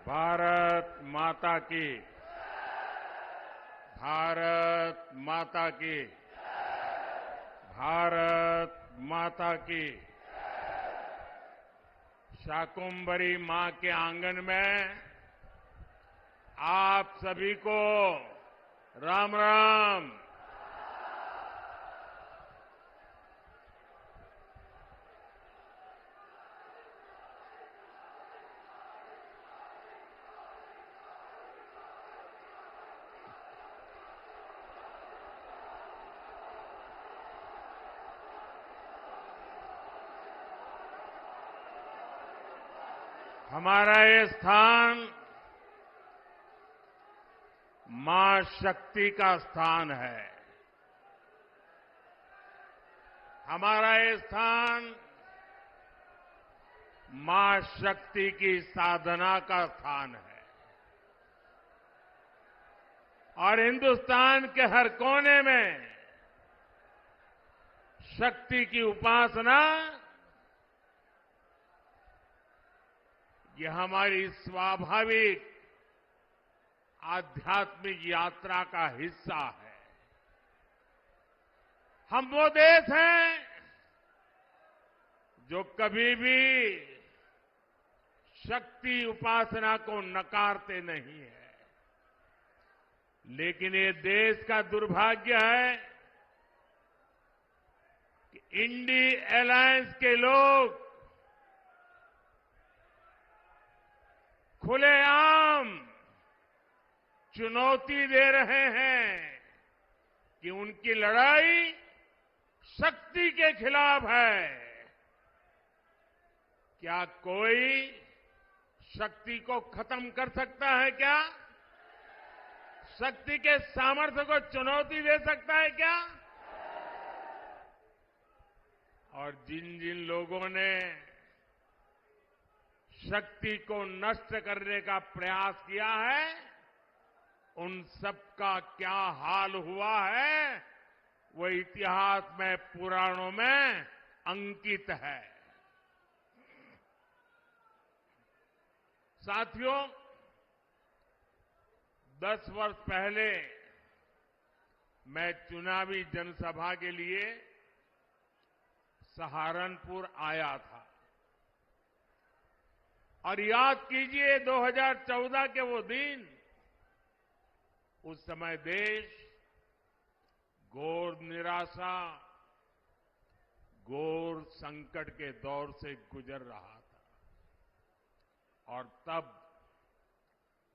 भारत माता की। भारत माता की। भारत माता की। शाकुंभरी मां के आंगन में आप सभी को राम राम। हमारा ये स्थान मां शक्ति का स्थान है। हमारा ये स्थान मां शक्ति की साधना का स्थान है और हिंदुस्तान के हर कोने में शक्ति की उपासना ये हमारी स्वाभाविक आध्यात्मिक यात्रा का हिस्सा है। हम वो देश हैं जो कभी भी शक्ति उपासना को नकारते नहीं है, लेकिन ये देश का दुर्भाग्य है कि इंडी अलायंस के लोग खुलेआम चुनौती दे रहे हैं कि उनकी लड़ाई शक्ति के खिलाफ है। क्या कोई शक्ति को खत्म कर सकता है? क्या शक्ति के सामर्थ्य को चुनौती दे सकता है? क्या? और जिन जिन लोगों ने शक्ति को नष्ट करने का प्रयास किया है, उन सबका क्या हाल हुआ है वो इतिहास में, पुराणों में अंकित है। साथियों, 10 वर्ष पहले मैं चुनावी जनसभा के लिए सहारनपुर आया था और याद कीजिए 2014 के वो दिन, उस समय देश घोर निराशा, घोर संकट के दौर से गुजर रहा था और तब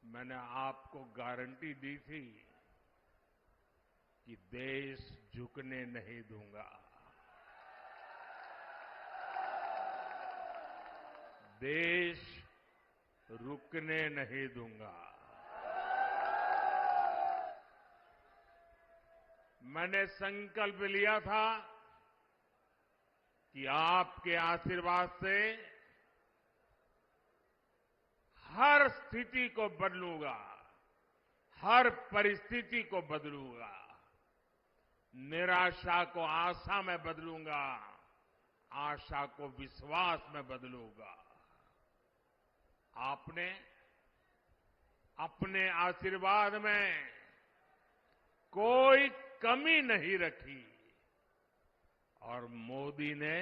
मैंने आपको गारंटी दी थी कि देश झुकने नहीं दूंगा। देश रुकने नहीं दूंगा। मैंने संकल्प लिया था कि आपके आशीर्वाद से हर स्थिति को बदलूंगा, हर परिस्थिति को बदलूंगा, निराशा को आशा में बदलूंगा, आशा को विश्वास में बदलूंगा। आपने अपने आशीर्वाद में कोई कमी नहीं रखी और मोदी ने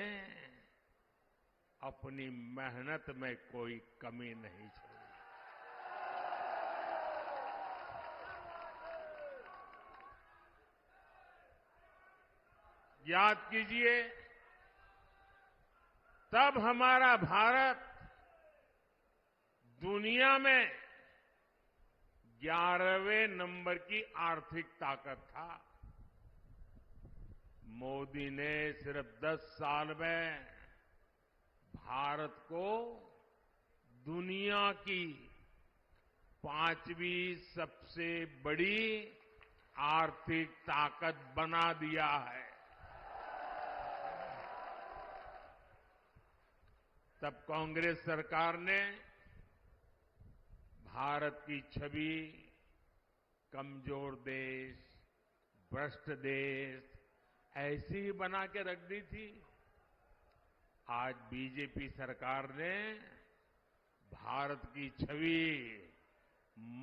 अपनी मेहनत में कोई कमी नहीं छोड़ी। याद कीजिए, तब हमारा भारत दुनिया में 11वें नंबर की आर्थिक ताकत था। मोदी ने सिर्फ 10 साल में भारत को दुनिया की 5वीं सबसे बड़ी आर्थिक ताकत बना दिया है। तब कांग्रेस सरकार ने भारत की छवि कमजोर देश, भ्रष्ट देश ऐसी ही बना के रख दी थी। आज बीजेपी सरकार ने भारत की छवि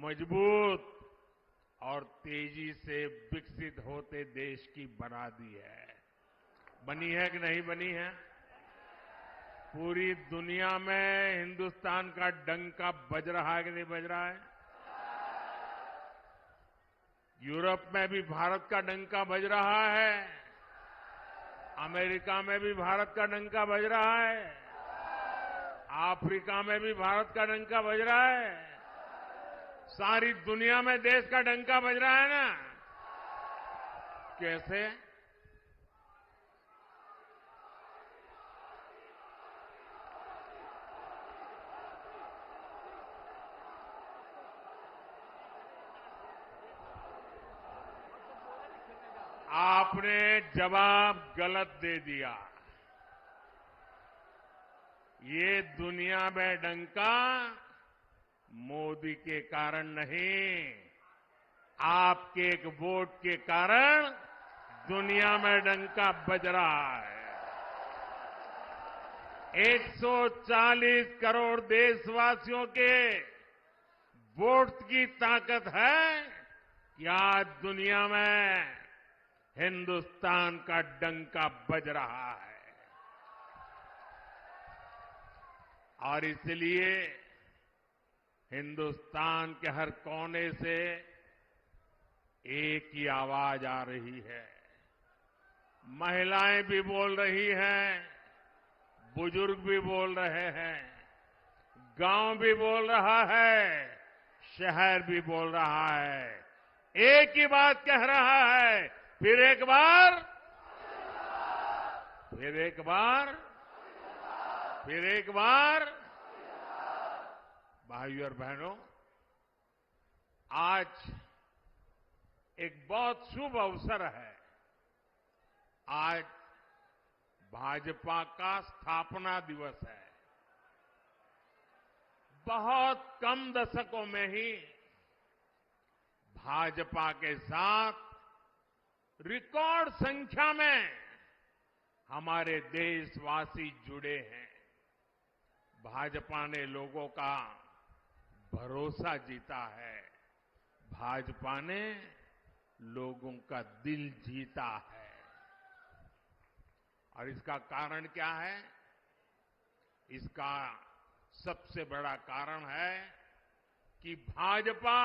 मजबूत और तेजी से विकसित होते देश की बना दी है। बनी है कि नहीं बनी है? पूरी दुनिया में हिंदुस्तान का डंका बज रहा है कि नहीं बज रहा है? यूरोप में भी भारत का डंका बज रहा है, अमेरिका में भी भारत का डंका बज रहा है, अफ्रीका में भी भारत का डंका बज रहा है, सारी दुनिया में देश का डंका बज रहा है ना। कैसे? आपने जवाब गलत दे दिया। ये दुनिया में डंका मोदी के कारण नहीं, आपके एक वोट के कारण दुनिया में डंका बज रहा है। 140 करोड़ देशवासियों के वोट की ताकत है कि आज दुनिया में हिंदुस्तान का डंका बज रहा है। और इसलिए हिंदुस्तान के हर कोने से एक ही आवाज आ रही है। महिलाएं भी बोल रही हैं, बुजुर्ग भी बोल रहे हैं, गांव भी बोल रहा है, शहर भी बोल रहा है। एक ही बात कह रहा है, फिर एक बार, फिर एक बार, फिर एक बार। भाइयों और बहनों, आज एक बहुत शुभ अवसर है। आज भाजपा का स्थापना दिवस है। बहुत कम दशकों में ही भाजपा के साथ रिकॉर्ड संख्या में हमारे देशवासी जुड़े हैं। भाजपा ने लोगों का भरोसा जीता है, भाजपा ने लोगों का दिल जीता है। और इसका कारण क्या है? इसका सबसे बड़ा कारण है कि भाजपा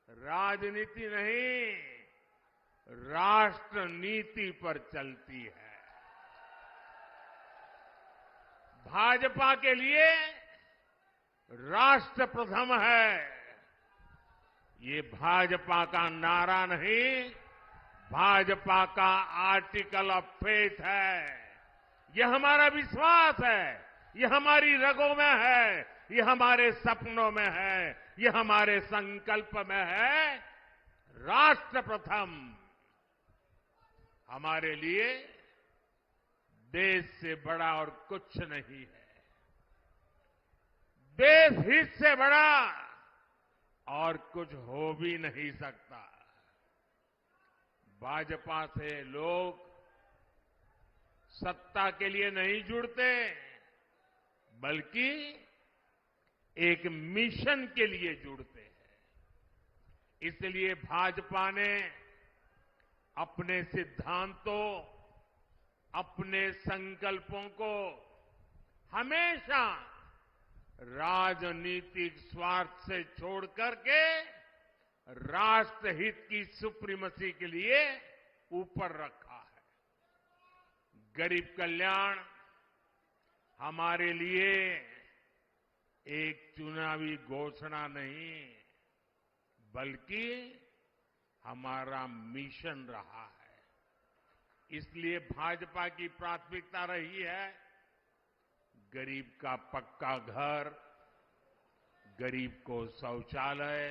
राजनीति नहीं, राष्ट्र नीति पर चलती है। भाजपा के लिए राष्ट्र प्रथम है। ये भाजपा का नारा नहीं, भाजपा का आर्टिकल ऑफ फेथ है। यह हमारा विश्वास है, यह हमारी रगों में है, यह हमारे सपनों में है, यह हमारे संकल्प में है। राष्ट्र प्रथम हमारे लिए देश से बड़ा और कुछ नहीं है। देश हित से बड़ा और कुछ हो भी नहीं सकता। भाजपा से लोग सत्ता के लिए नहीं जुड़ते, बल्कि एक मिशन के लिए जुड़ते हैं। इसलिए भाजपा ने अपने सिद्धांतों, अपने संकल्पों को हमेशा राजनीतिक स्वार्थ से छोड़ करके राष्ट्रहित की सुप्रीमेसी के लिए ऊपर रखा है। गरीब कल्याण हमारे लिए एक चुनावी घोषणा नहीं, बल्कि हमारा मिशन रहा है। इसलिए भाजपा की प्राथमिकता रही है गरीब का पक्का घर, गरीब को शौचालय।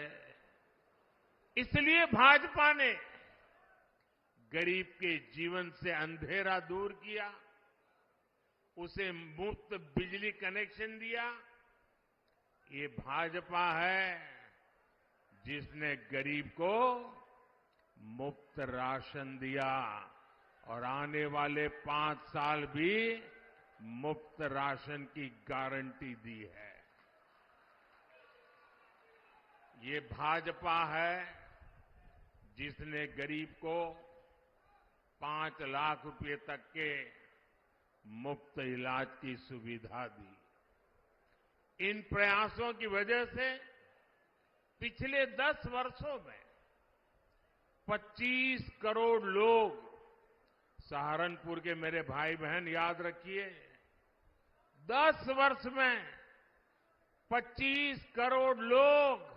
इसलिए भाजपा ने गरीब के जीवन से अंधेरा दूर किया, उसे मुफ्त बिजली कनेक्शन दिया। ये भाजपा है जिसने गरीब को मुफ्त राशन दिया और आने वाले 5 साल भी मुफ्त राशन की गारंटी दी है। ये भाजपा है जिसने गरीब को 5 लाख रुपए तक के मुफ्त इलाज की सुविधा दी। इन प्रयासों की वजह से पिछले 10 वर्षों में 25 करोड़ लोग, सहारनपुर के मेरे भाई बहन याद रखिए, 10 वर्ष में 25 करोड़ लोग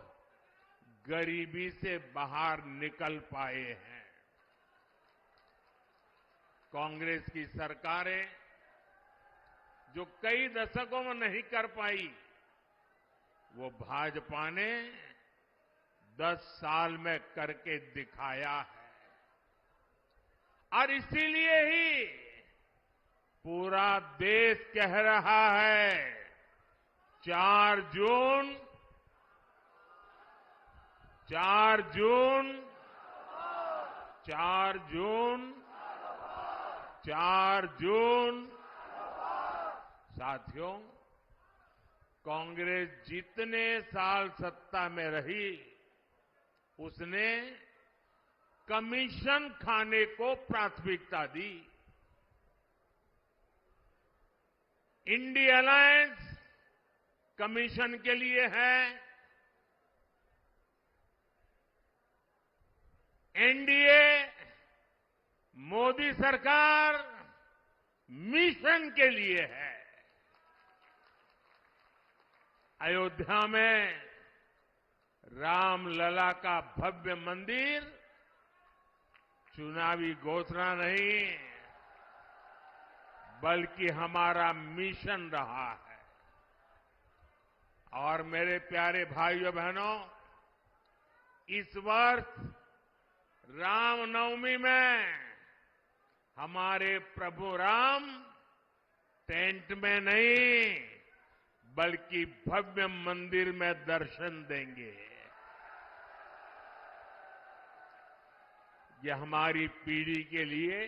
गरीबी से बाहर निकल पाए हैं। कांग्रेस की सरकारें जो कई दशकों में नहीं कर पाई, वो भाजपा ने 10 साल में करके दिखाया है। और इसीलिए ही पूरा देश कह रहा है 4 जून 4 जून 4 जून 4 जून। साथियों, कांग्रेस जितने साल सत्ता में रही, उसने कमीशन खाने को प्राथमिकता दी। इंडिया अलायंस कमीशन के लिए है, एनडीए मोदी सरकार मिशन के लिए है। अयोध्या में रामलला का भव्य मंदिर चुनावी घोषणा नहीं, बल्कि हमारा मिशन रहा है। और मेरे प्यारे भाइयों बहनों, इस वर्ष रामनवमी में हमारे प्रभु राम टेंट में नहीं, बल्कि भव्य मंदिर में दर्शन देंगे। ये हमारी पीढ़ी के लिए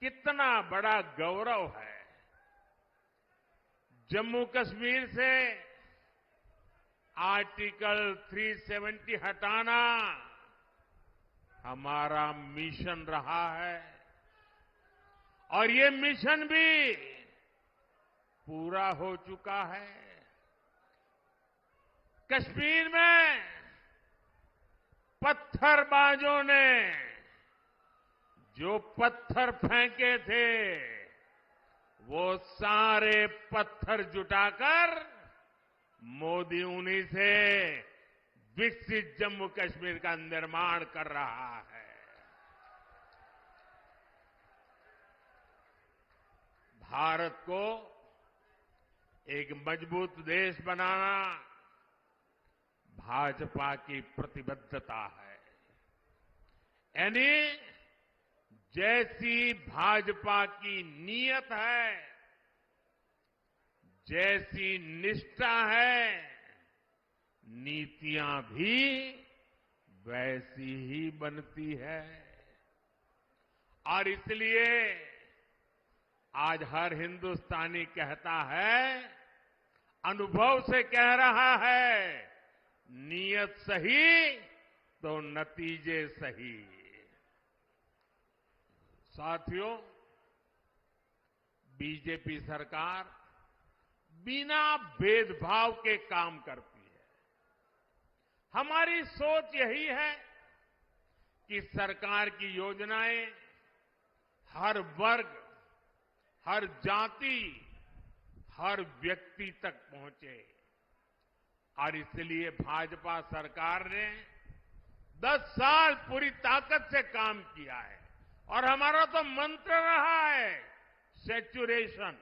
कितना बड़ा गौरव है। जम्मू कश्मीर से आर्टिकल 370 हटाना हमारा मिशन रहा है, और ये मिशन भी पूरा हो चुका है। कश्मीर में पत्थरबाजों ने जो पत्थर फेंके थे, वो सारे पत्थर जुटाकर मोदी उन्हीं से विकसित जम्मू कश्मीर का निर्माण कर रहा है। भारत को एक मजबूत देश बनाना भाजपा की प्रतिबद्धता है। यानी जैसी भाजपा की नीयत है, जैसी निष्ठा है, नीतियां भी वैसी ही बनती है। और इसलिए आज हर हिंदुस्तानी कहता है, अनुभव से कह रहा है, नीयत सही तो नतीजे सही। साथियों, बीजेपी सरकार बिना भेदभाव के काम करती है। हमारी सोच यही है कि सरकार की योजनाएं हर वर्ग, हर जाति, हर व्यक्ति तक पहुंचे। और इसलिए भाजपा सरकार ने 10 साल पूरी ताकत से काम किया है। और हमारा तो मंत्र रहा है सैचुरेशन,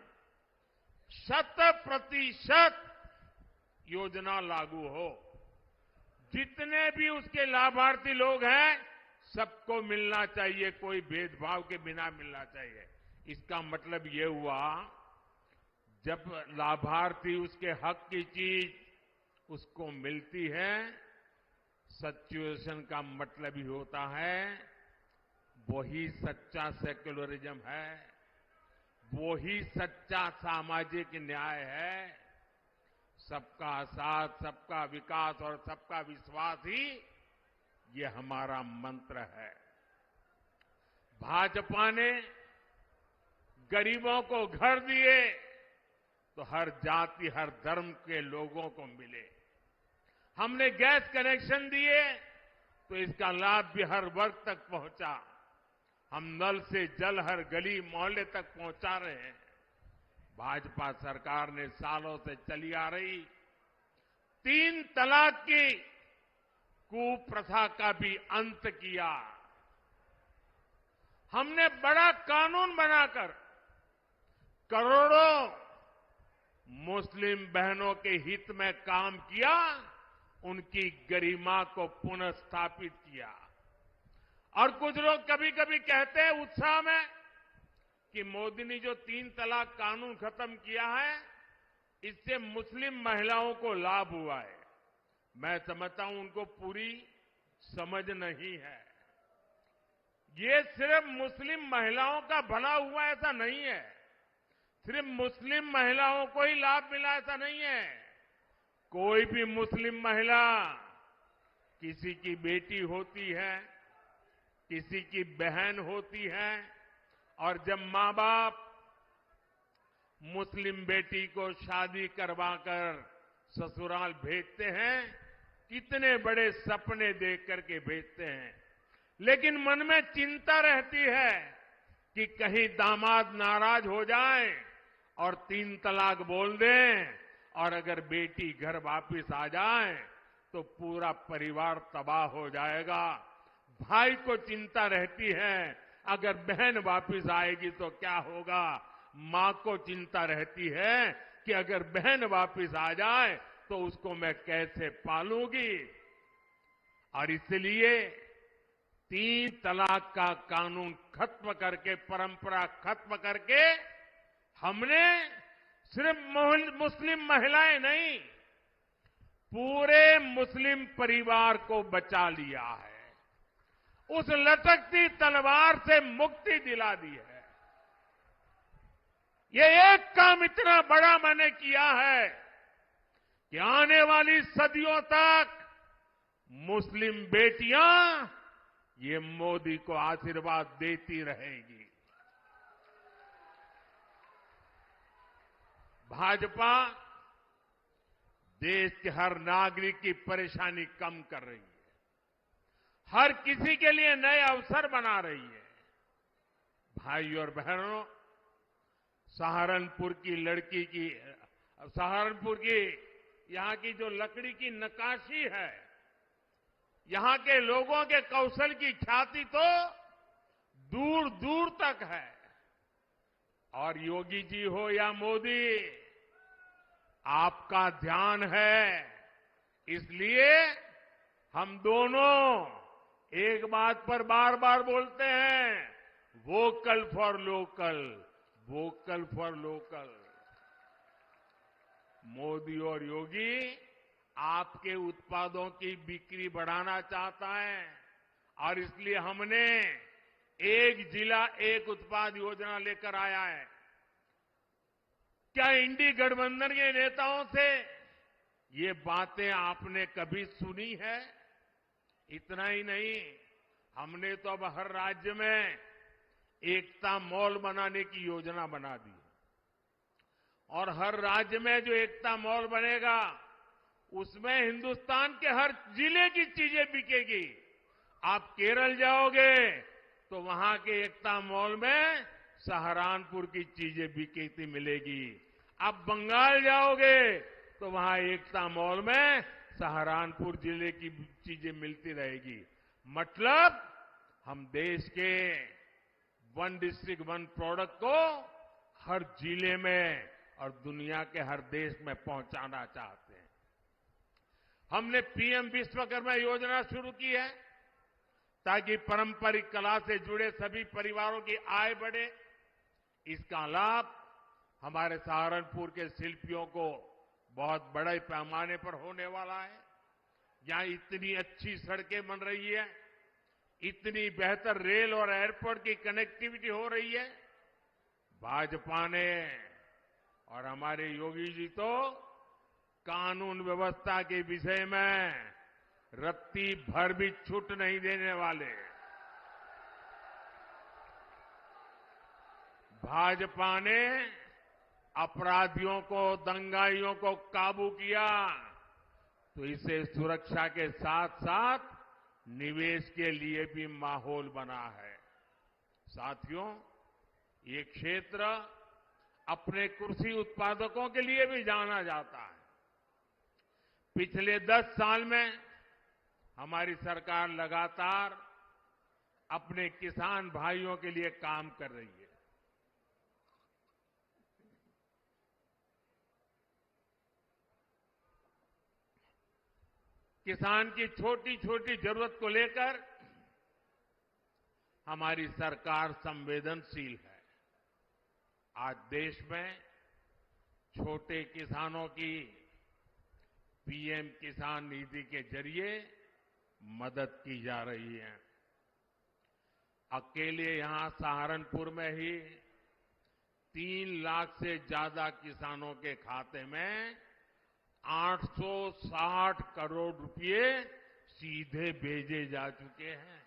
100% योजना लागू हो। जितने भी उसके लाभार्थी लोग हैं, सबको मिलना चाहिए, कोई भेदभाव के बिना मिलना चाहिए। इसका मतलब ये हुआ, जब लाभार्थी उसके हक की चीज उसको मिलती है, सैचुरेशन का मतलब ही होता है वही सच्चा सेक्युलरिज्म है, वही सच्चा सामाजिक न्याय है। सबका साथ, सबका विकास और सबका विश्वास ही ये हमारा मंत्र है। भाजपा ने गरीबों को घर दिए तो हर जाति, हर धर्म के लोगों को मिले। हमने गैस कनेक्शन दिए तो इसका लाभ भी हर वर्ग तक पहुंचा। हम नल से जल हर गली मोहल्ले तक पहुंचा रहे हैं। भाजपा सरकार ने सालों से चली आ रही 3 तलाक की कुप्रथा का भी अंत किया। हमने बड़ा कानून बनाकर करोड़ों मुस्लिम बहनों के हित में काम किया, उनकी गरिमा को पुनः स्थापित किया। और कुछ लोग कभी कभी कहते हैं उत्साह में कि मोदी ने जो 3 तलाक कानून खत्म किया है, इससे मुस्लिम महिलाओं को लाभ हुआ है। मैं समझता हूं उनको पूरी समझ नहीं है। ये सिर्फ मुस्लिम महिलाओं का भला हुआ ऐसा नहीं है, सिर्फ मुस्लिम महिलाओं को ही लाभ मिला ऐसा नहीं है। कोई भी मुस्लिम महिला, किसी की बेटी होती है, किसी की बहन होती है, और जब मां बाप मुस्लिम बेटी को शादी करवाकर ससुराल भेजते हैं, कितने बड़े सपने देख करके भेजते हैं, लेकिन मन में चिंता रहती है कि कहीं दामाद नाराज हो जाए और 3 तलाक बोल दें, और अगर बेटी घर वापस आ जाए तो पूरा परिवार तबाह हो जाएगा। भाई को चिंता रहती है, अगर बहन वापस आएगी तो क्या होगा। मां को चिंता रहती है कि अगर बहन वापस आ जाए तो उसको मैं कैसे पालूंगी। और इसलिए 3 तलाक का कानून खत्म करके, परंपरा खत्म करके, हमने सिर्फ मुस्लिम महिलाएं नहीं, पूरे मुस्लिम परिवार को बचा लिया है। उस लटकती तलवार से मुक्ति दिला दी है। ये एक काम इतना बड़ा मैंने किया है कि आने वाली सदियों तक मुस्लिम बेटियां ये मोदी को आशीर्वाद देती रहेगी। भाजपा देश के हर नागरिक की परेशानी कम कर रही है, हर किसी के लिए नए अवसर बना रही है। भाई और बहनों, सहारनपुर की लड़की की, सहारनपुर की यहां की जो लकड़ी की नक्काशी है, यहां के लोगों के कौशल की ख्याति तो दूर दूर तक है। और योगी जी हो या मोदी, आपका ध्यान है, इसलिए हम दोनों एक बात पर बार बार बोलते हैं, vocal for local, vocal for local. Modi और योगी आपके उत्पादों की बिक्री बढ़ाना चाहता है, और इसलिए हमने एक जिला एक उत्पाद योजना लेकर आया है। क्या इंडी गठबंधन के नेताओं से ये बातें आपने कभी सुनी है? इतना ही नहीं, हमने तो अब हर राज्य में एकता मॉल बनाने की योजना बना दी, और हर राज्य में जो एकता मॉल बनेगा उसमें हिंदुस्तान के हर जिले की चीजें बिकेगी। आप केरल जाओगे तो वहां के एकता मॉल में सहारनपुर की चीजें बिकती मिलेगी। आप बंगाल जाओगे तो वहां एकता मॉल में सहारनपुर जिले की चीजें मिलती रहेगी। मतलब हम देश के 1 डिस्ट्रिक्ट 1 प्रोडक्ट को हर जिले में और दुनिया के हर देश में पहुंचाना चाहते हैं। हमने पीएम विश्वकर्मा योजना शुरू की है ताकि पारंपरिक कला से जुड़े सभी परिवारों की आय बढ़े। इसका लाभ हमारे सहारनपुर के शिल्पियों को बहुत बड़े पैमाने पर होने वाला है। यहां इतनी अच्छी सड़कें बन रही है, इतनी बेहतर रेल और एयरपोर्ट की कनेक्टिविटी हो रही है। भाजपा ने और हमारे योगी जी तो कानून व्यवस्था के विषय में रत्ती भर भी छूट नहीं देने वाले। भाजपा ने अपराधियों को, दंगाइयों को काबू किया तो इसे सुरक्षा के साथ साथ निवेश के लिए भी माहौल बना है। साथियों, ये क्षेत्र अपने कृषि उत्पादकों के लिए भी जाना जाता है। पिछले 10 साल में हमारी सरकार लगातार अपने किसान भाइयों के लिए काम कर रही है। किसान की छोटी छोटी जरूरत को लेकर हमारी सरकार संवेदनशील है। आज देश में छोटे किसानों की पीएम किसान निधि के जरिए मदद की जा रही है। अकेले यहां सहारनपुर में ही 3 लाख से ज्यादा किसानों के खाते में 860 करोड़ रुपए सीधे भेजे जा चुके हैं।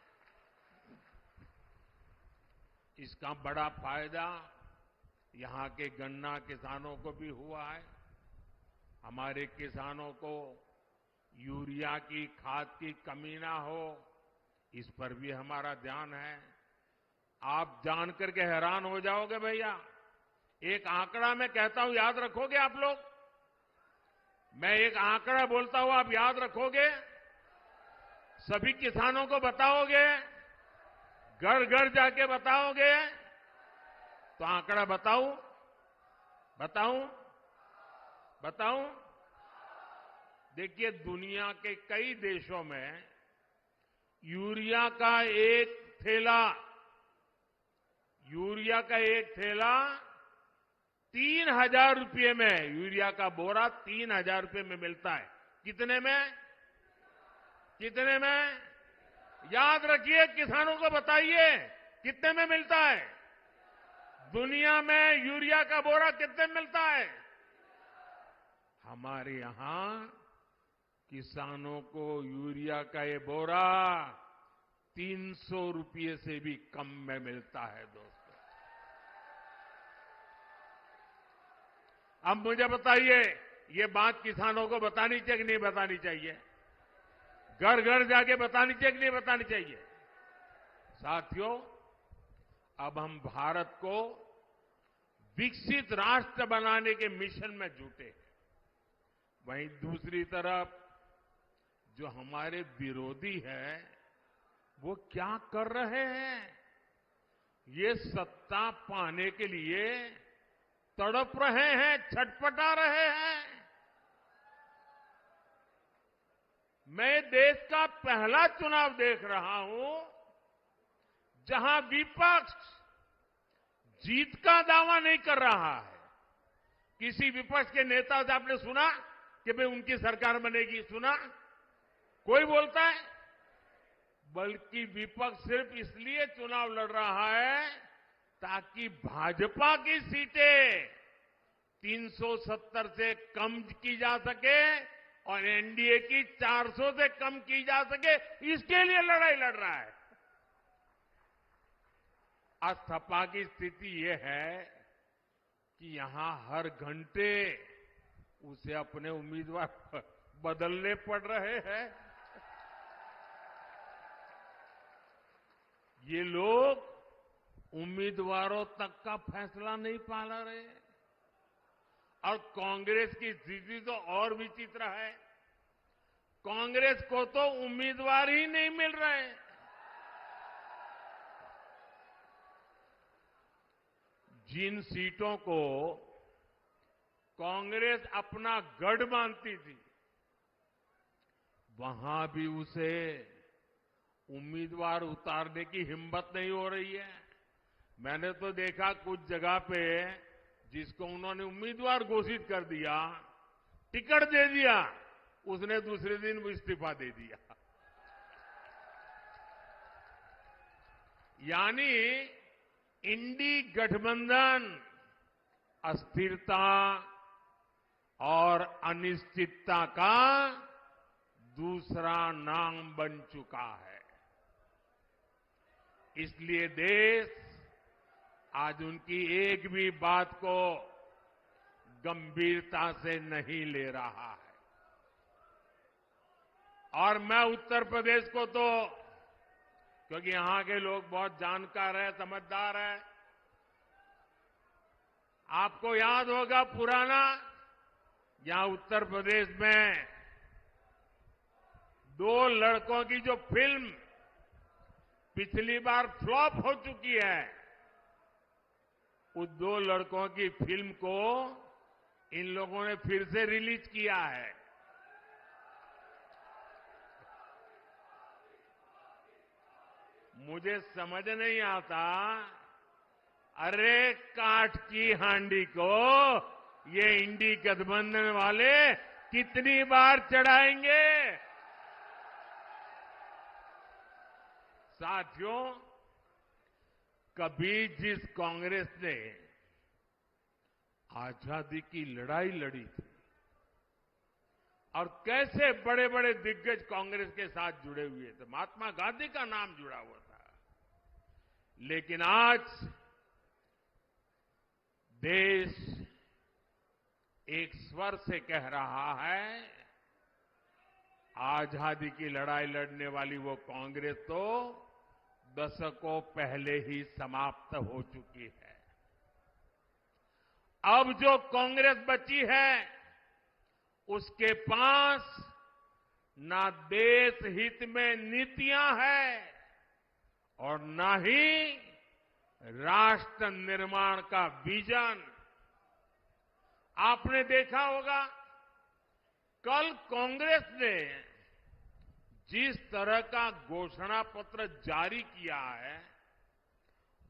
इसका बड़ा फायदा यहां के गन्ना किसानों को भी हुआ है। हमारे किसानों को यूरिया की खाद की कमी ना हो, इस पर भी हमारा ध्यान है। आप जानकर के हैरान हो जाओगे भैया, एक आंकड़ा मैं कहता हूं, याद रखोगे आप लोग? मैं एक आंकड़ा बोलता हूं, आप याद रखोगे? सभी किसानों को बताओगे? घर घर जाके बताओगे? तो आंकड़ा बताऊं? देखिए, दुनिया के कई देशों में यूरिया का एक थैला 3,000 रुपये में, यूरिया का बोरा 3,000 रुपये में मिलता है। कितने में? याद रखिए, किसानों को बताइए कितने में मिलता है। दुनिया में यूरिया का बोरा कितने में मिलता है? हमारे यहां किसानों को यूरिया का ये बोरा 300 रुपये से भी कम में मिलता है। दोस्तों, अब मुझे बताइए, ये बात किसानों को बतानी चाहिए कि नहीं बतानी चाहिए? घर घर जाके बतानी चाहिए कि नहीं बतानी चाहिए? साथियों, अब हम भारत को विकसित राष्ट्र बनाने के मिशन में जुटे हैं। वहीं दूसरी तरफ जो हमारे विरोधी हैं, वो क्या कर रहे हैं? ये सत्ता पाने के लिए तड़प रहे हैं, छटपटा रहे हैं। मैं देश का पहला चुनाव देख रहा हूं जहां विपक्ष जीत का दावा नहीं कर रहा है। किसी विपक्ष के नेता से आपने सुना कि भाई उनकी सरकार बनेगी? सुना? कोई बोलता है? बल्कि विपक्ष सिर्फ इसलिए चुनाव लड़ रहा है ताकि भाजपा की सीटें 370 से कम की जा सके और एनडीए की 400 से कम की जा सके, इसके लिए लड़ाई लड़ रहा है। आज सपा की स्थिति यह है कि यहां हर घंटे उसे अपने उम्मीदवार बदलने पड़ रहे हैं। ये लोग उम्मीदवारों तक का फैसला नहीं पाला रहे। और कांग्रेस की स्थिति तो और विचित्र है। कांग्रेस को तो उम्मीदवार ही नहीं मिल रहे। जिन सीटों को कांग्रेस अपना गढ़ मानती थी, वहां भी उसे उम्मीदवार उतारने की हिम्मत नहीं हो रही है। मैंने तो देखा कुछ जगह पे जिसको उन्होंने उम्मीदवार घोषित कर दिया, टिकट दे दिया, उसने दूसरे दिन वो इस्तीफा दे दिया। यानी इंडी गठबंधन अस्थिरता और अनिश्चितता का दूसरा नाम बन चुका है। इसलिए देश आज उनकी एक भी बात को गंभीरता से नहीं ले रहा है। और मैं उत्तर प्रदेश को तो, क्योंकि यहां के लोग बहुत जानकार हैं, समझदार हैं, आपको याद होगा पुराना, यहां उत्तर प्रदेश में 2 लड़कों की जो फिल्म पिछली बार फ्लॉप हो चुकी है, उस 2 लड़कों की फिल्म को इन लोगों ने फिर से रिलीज किया है। मुझे समझ नहीं आता, अरे काठ की हांडी को ये इंडी गठबंधन वाले कितनी बार चढ़ाएंगे। साथियों, कभी जिस कांग्रेस ने आजादी की लड़ाई लड़ी थी और कैसे बड़े बड़े दिग्गज कांग्रेस के साथ जुड़े हुए थे, महात्मा गांधी का नाम जुड़ा हुआ था, लेकिन आज देश एक स्वर से कह रहा है, आजादी की लड़ाई लड़ने वाली वो कांग्रेस तो दशकों पहले ही समाप्त हो चुकी है। अब जो कांग्रेस बची है, उसके पास ना देश हित में नीतियां हैं और ना ही राष्ट्र निर्माण का विजन। आपने देखा होगा, कल कांग्रेस ने जिस तरह का घोषणा पत्र जारी किया है,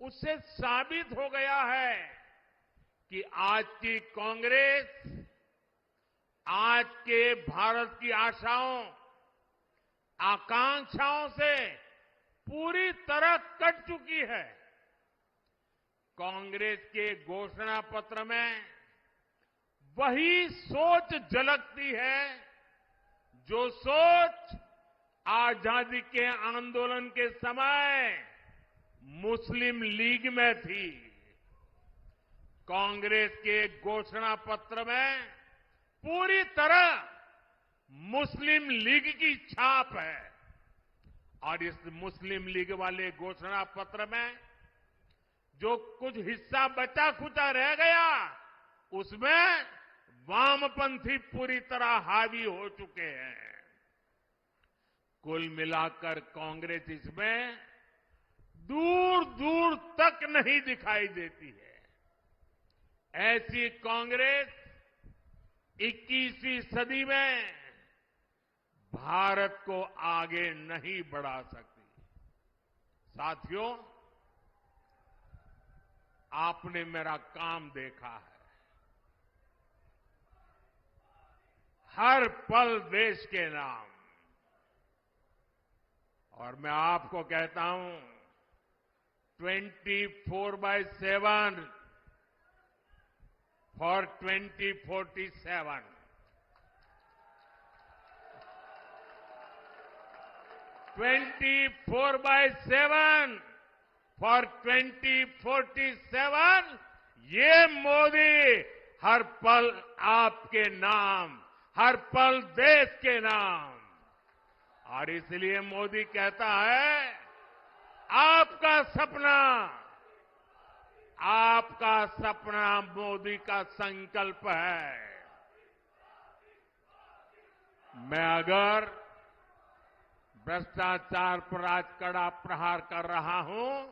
उससे साबित हो गया है कि आज की कांग्रेस आज के भारत की आशाओं, आकांक्षाओं से पूरी तरह कट चुकी है। कांग्रेस के घोषणा पत्र में वही सोच झलकती है जो सोच आजादी के आंदोलन के समय मुस्लिम लीग में थी। कांग्रेस के घोषणा पत्र में पूरी तरह मुस्लिम लीग की छाप है और इस मुस्लिम लीग वाले घोषणा पत्र में जो कुछ हिस्सा बचा खुचा रह गया, उसमें वामपंथी पूरी तरह हावी हो चुके हैं। कुल मिलाकर कांग्रेस इसमें दूर दूर तक नहीं दिखाई देती है। ऐसी कांग्रेस 21वीं सदी में भारत को आगे नहीं बढ़ा सकती। साथियों, आपने मेरा काम देखा है। हर पल देश के नाम, और मैं आपको कहता हूं 24/7 फॉर 2047। 24/7 फॉर 2047। ये मोदी हर पल आपके नाम, हर पल देश के नाम। और इसलिए मोदी कहता है, आपका सपना मोदी का संकल्प है। मैं अगर भ्रष्टाचार पर आज कड़ा प्रहार कर रहा हूं,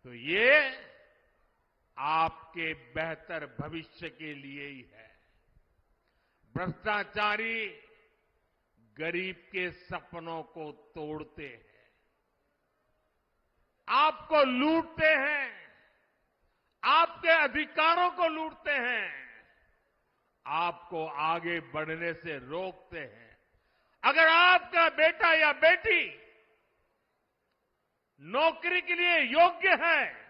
तो ये आपके बेहतर भविष्य के लिए ही है। भ्रष्टाचारी गरीब के सपनों को तोड़ते हैं, आपको लूटते हैं, आपके अधिकारों को लूटते हैं, आपको आगे बढ़ने से रोकते हैं। अगर आपका बेटा या बेटी नौकरी के लिए योग्य है,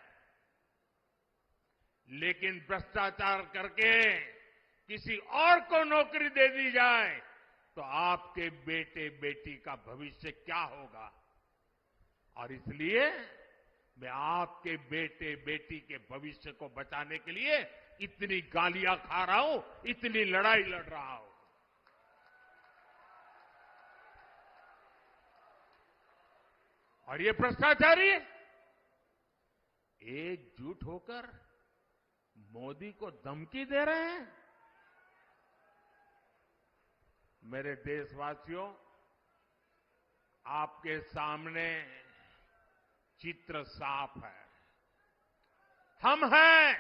लेकिन भ्रष्टाचार करके किसी और को नौकरी दे दी जाए तो आपके बेटे बेटी का भविष्य क्या होगा। और इसलिए मैं आपके बेटे बेटी के भविष्य को बचाने के लिए इतनी गालियां खा रहा हूं, इतनी लड़ाई लड़ रहा हूं। और ये भ्रष्टाचारी एकजुट होकर मोदी को धमकी दे रहे हैं। मेरे देशवासियों, आपके सामने चित्र साफ है। हम हैं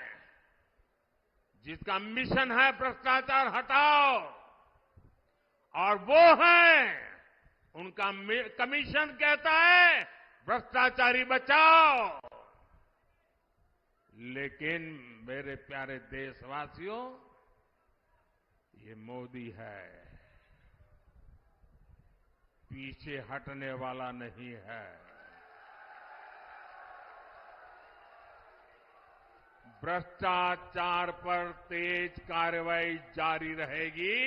जिसका मिशन है भ्रष्टाचार हटाओ, और वो है उनका कमीशन कहता है भ्रष्टाचारी बचाओ। लेकिन मेरे प्यारे देशवासियों, ये मोदी है, पीछे हटने वाला नहीं है। भ्रष्टाचार पर तेज कार्रवाई जारी रहेगी,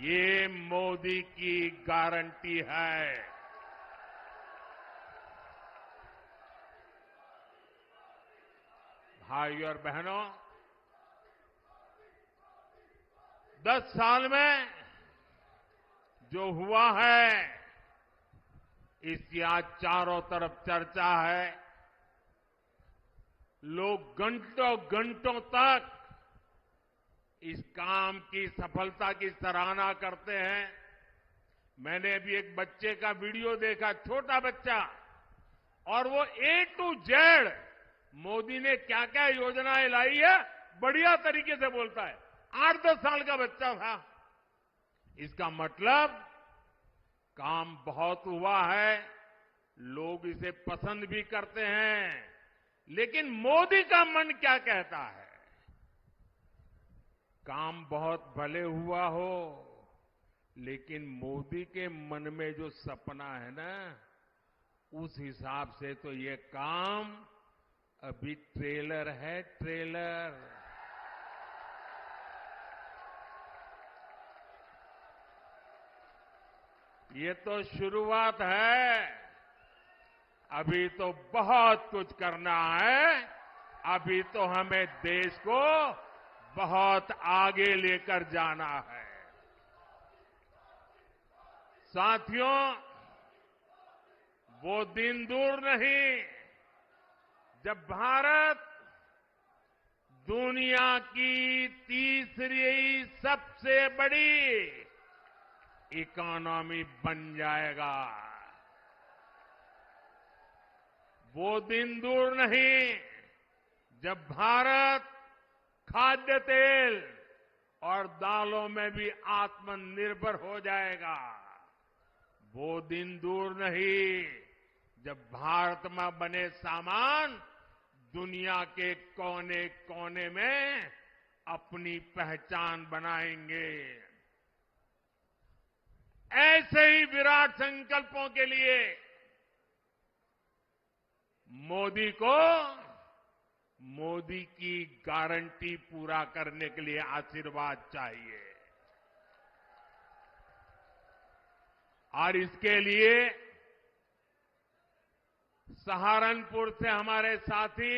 ये मोदी की गारंटी है। भाइयों और बहनों, 10 साल में जो हुआ है इसकी आज चारों तरफ चर्चा है। लोग घंटों घंटों तक इस काम की सफलता की सराहना करते हैं। मैंने अभी एक बच्चे का वीडियो देखा, छोटा बच्चा, और वो A to Z मोदी ने क्या क्या योजनाएं लाई है बढ़िया तरीके से बोलता है। 8-10 साल का बच्चा था। इसका मतलब काम बहुत हुआ है, लोग इसे पसंद भी करते हैं। लेकिन मोदी का मन क्या कहता है? काम बहुत भले हुआ हो, लेकिन मोदी के मन में जो सपना है ना, उस हिसाब से तो ये काम अभी ट्रेलर है, ट्रेलर। ये तो शुरुआत है, अभी तो बहुत कुछ करना है। अभी तो हमें देश को बहुत आगे लेकर जाना है। साथियों, वो दिन दूर नहीं जब भारत दुनिया की तीसरी सबसे बड़ी इकोनॉमी बन जाएगा। वो दिन दूर नहीं जब भारत खाद्य तेल और दालों में भी आत्मनिर्भर हो जाएगा। वो दिन दूर नहीं जब भारत में बने सामान दुनिया के कोने कोने में अपनी पहचान बनाएंगे। ऐसे ही विराट संकल्पों के लिए मोदी की गारंटी पूरा करने के लिए आशीर्वाद चाहिए। और इसके लिए सहारनपुर से हमारे साथी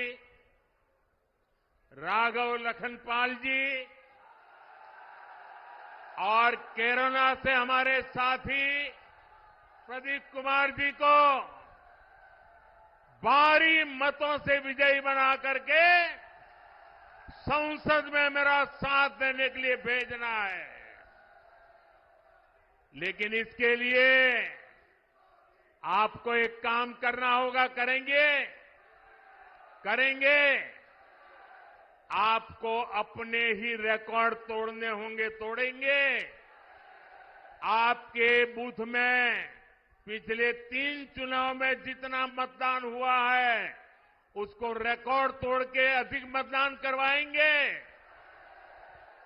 राघव लखनपाल जी और केरला से हमारे साथी प्रदीप कुमार जी को भारी मतों से विजयी बना करके संसद में मेरा साथ देने के लिए भेजना है। लेकिन इसके लिए आपको एक काम करना होगा। करेंगे। आपको अपने ही रिकॉर्ड तोड़ने होंगे, तोड़ेंगे। आपके बूथ में पिछले 3 चुनाव में जितना मतदान हुआ है उसको रिकॉर्ड तोड़ के अधिक मतदान करवाएंगे।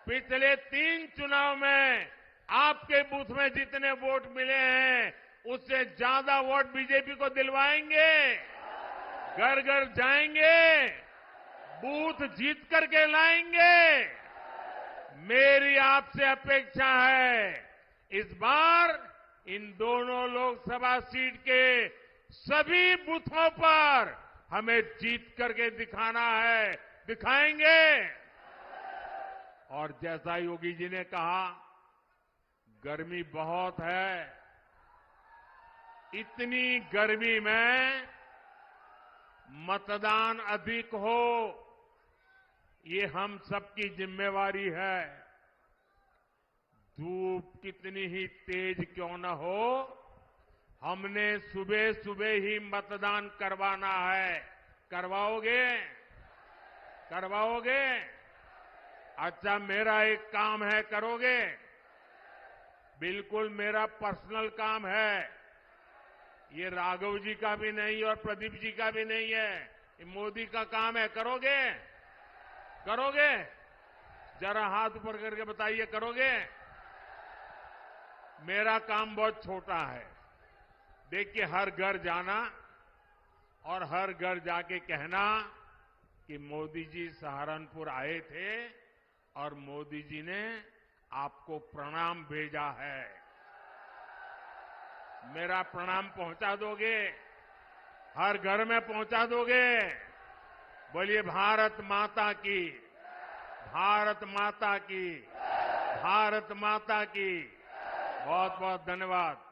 पिछले 3 चुनाव में आपके बूथ में जितने वोट मिले हैं उससे ज्यादा वोट बीजेपी को दिलवाएंगे। घर घर जाएंगे, बूथ जीत करके लाएंगे। मेरी आपसे अपेक्षा है इस बार इन दोनों लोकसभा सीट के सभी बूथों पर हमें जीत करके दिखाना है, दिखाएंगे। और जैसा योगी जी ने कहा, गर्मी बहुत है, इतनी गर्मी में मतदान अधिक हो, ये हम सबकी जिम्मेवारी है। धूप कितनी ही तेज क्यों न हो, हमने सुबह सुबह ही मतदान करवाना है। करवाओगे? करवाओगे? अच्छा, मेरा एक काम है, करोगे? बिल्कुल मेरा पर्सनल काम है, ये राघव जी का भी नहीं और प्रदीप जी का भी नहीं है, ये मोदी का काम है। करोगे? करोगे? जरा हाथ ऊपर करके बताइए, करोगे? मेरा काम बहुत छोटा है। देखिए, हर घर जाना और हर घर जाके कहना कि मोदी जी सहारनपुर आए थे और मोदी जी ने आपको प्रणाम भेजा है। मेरा प्रणाम पहुंचा दोगे? हर घर में पहुंचा दोगे? बोलिए भारत माता की, भारत माता की, भारत माता की। बहुत बहुत धन्यवाद।